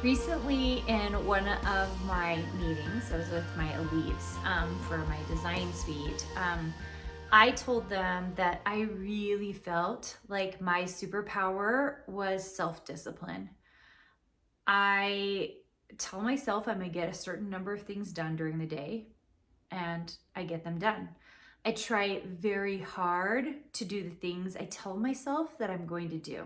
Recently, in one of my meetings, I was with my elites for my design suite. I told them that I really felt like my superpower was self-discipline. I tell myself I'm gonna get a certain number of things done during the day, and I get them done. I try very hard to do the things I tell myself that I'm going to do.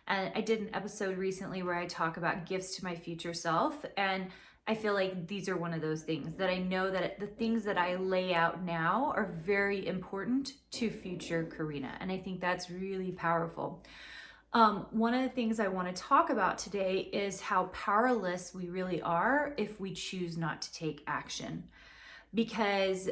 And I did an episode recently where I talk about gifts to my future self. And I feel like these are one of those things that I know that the things that I lay out now are very important to future Carina. And I think that's really powerful. One of the things I want to talk about today is how powerless we really are if we choose not to take action, because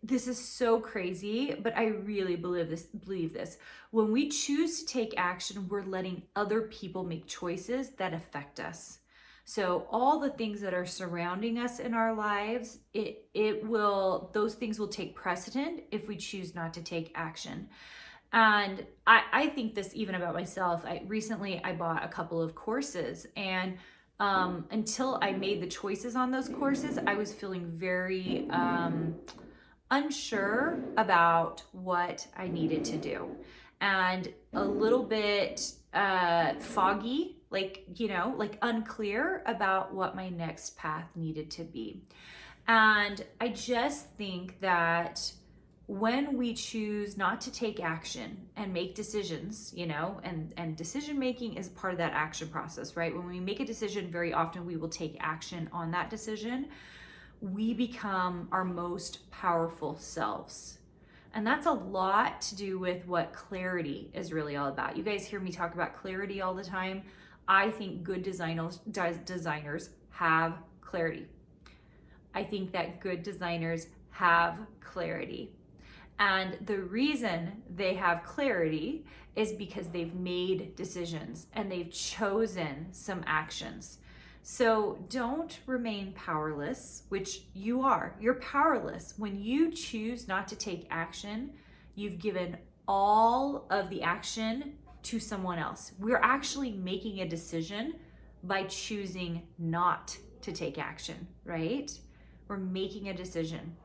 this is so crazy, but I really believe this. When we choose to take action, we're letting other people make choices that affect us. So all the things that are surrounding us in our lives, those things will take precedent if we choose not to take action. And I think this even about myself. Recently I bought a couple of courses, and until I made the choices on those courses, I was feeling very unsure about what I needed to do, and a little bit foggy, like unclear about what my next path needed to be. And I just think that when we choose not to take action and make decisions, and decision making is part of that action process, right? When we make a decision, very often we will take action on that decision. We become our most powerful selves. And that's a lot to do with what clarity is really all about. You guys hear me talk about clarity all the time. I think good designers have clarity. I think that good designers have clarity. And the reason they have clarity is because they've made decisions and they've chosen some actions. So don't remain powerless, which you are. You're powerless. When you choose not to take action, you've given all of the action to someone else. We're actually making a decision by choosing not to take action, right? We're making a decision.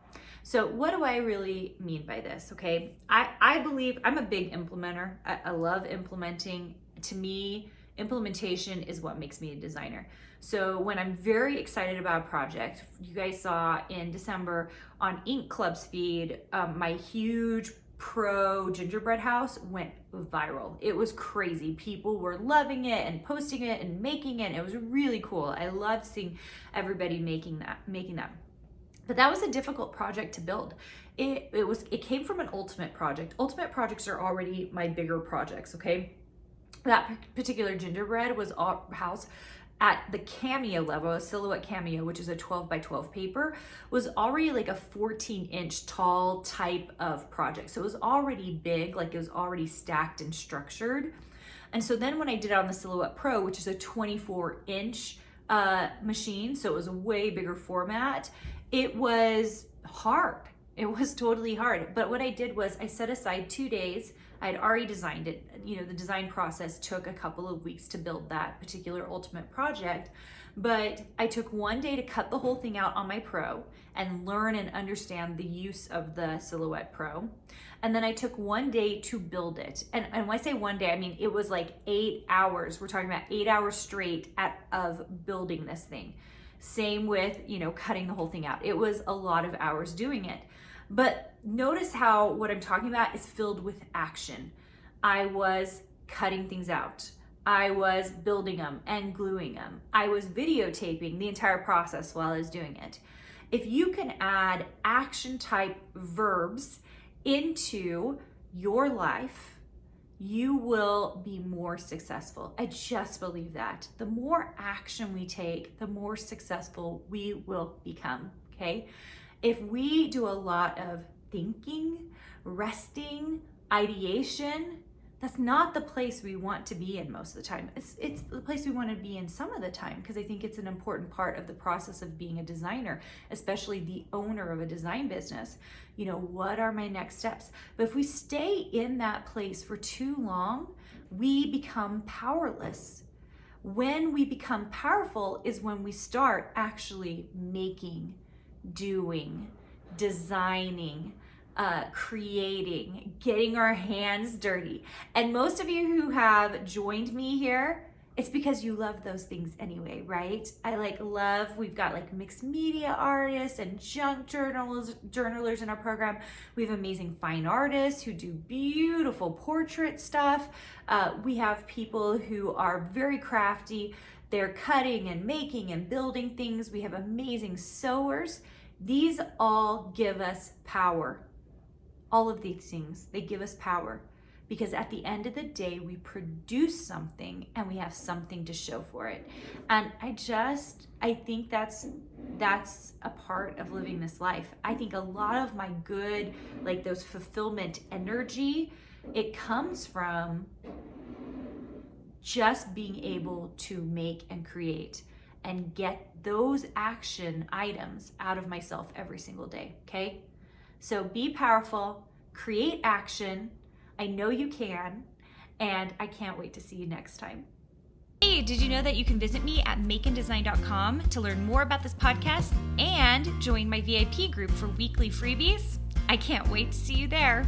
So what do I really mean by this? Okay, I believe I'm a big implementer. I love implementing. To me, implementation is what makes me a designer. So when I'm very excited about a project, you guys saw in December on Ink Club's feed, my huge pro gingerbread house went viral. It was crazy. People were loving it and posting it and making it. It was really cool. I loved seeing everybody making that. But that was a difficult project to build. It came from an ultimate project. Ultimate projects are already my bigger projects, okay? That particular gingerbread was house at the cameo level, a silhouette cameo, which is a 12 by 12 paper, was already like a 14-inch tall type of project. So it was already big, like it was already stacked and structured. And so then when I did it on the Silhouette Pro, which is a 24-inch machine, so it was a way bigger format, it was hard. It was totally hard. But what I did was I set aside 2 days. I had already designed it. The design process took a couple of weeks to build that particular ultimate project. But I took 1 day to cut the whole thing out on my Pro and learn and understand the use of the Silhouette Pro. And then I took 1 day to build it. And when I say 1 day, I mean, it was like 8 hours. We're talking about 8 hours straight of building this thing. Same with, cutting the whole thing out. It was a lot of hours doing it. But notice how what I'm talking about is filled with action. I was cutting things out. I was building them and gluing them. I was videotaping the entire process while I was doing it. If you can add action type verbs into your life, you will be more successful. I just believe that. The more action we take, the more successful we will become, okay? If we do a lot of thinking, resting, ideation, that's not the place we want to be in most of the time. It's the place we want to be in some of the time, because I think it's an important part of the process of being a designer, especially the owner of a design business. What are my next steps? But if we stay in that place for too long, we become powerless. When we become powerful is when we start actually making, doing, designing, creating, getting our hands dirty. And most of you who have joined me here, it's because you love those things anyway, right? We've got like mixed media artists and junk journalers in our program. We have amazing fine artists who do beautiful portrait stuff. We have people who are very crafty. They're cutting and making and building things. We have amazing sewers. These all give us power. All of these things, they give us power. Because at the end of the day, we produce something and we have something to show for it. And I think that's a part of living this life. I think a lot of my good, like those fulfillment energy, it comes from just being able to make and create and get those action items out of myself every single day, okay? So be powerful, create action. I know you can, and I can't wait to see you next time. Hey, did you know that you can visit me at makeanddesign.com to learn more about this podcast and join my VIP group for weekly freebies? I can't wait to see you there.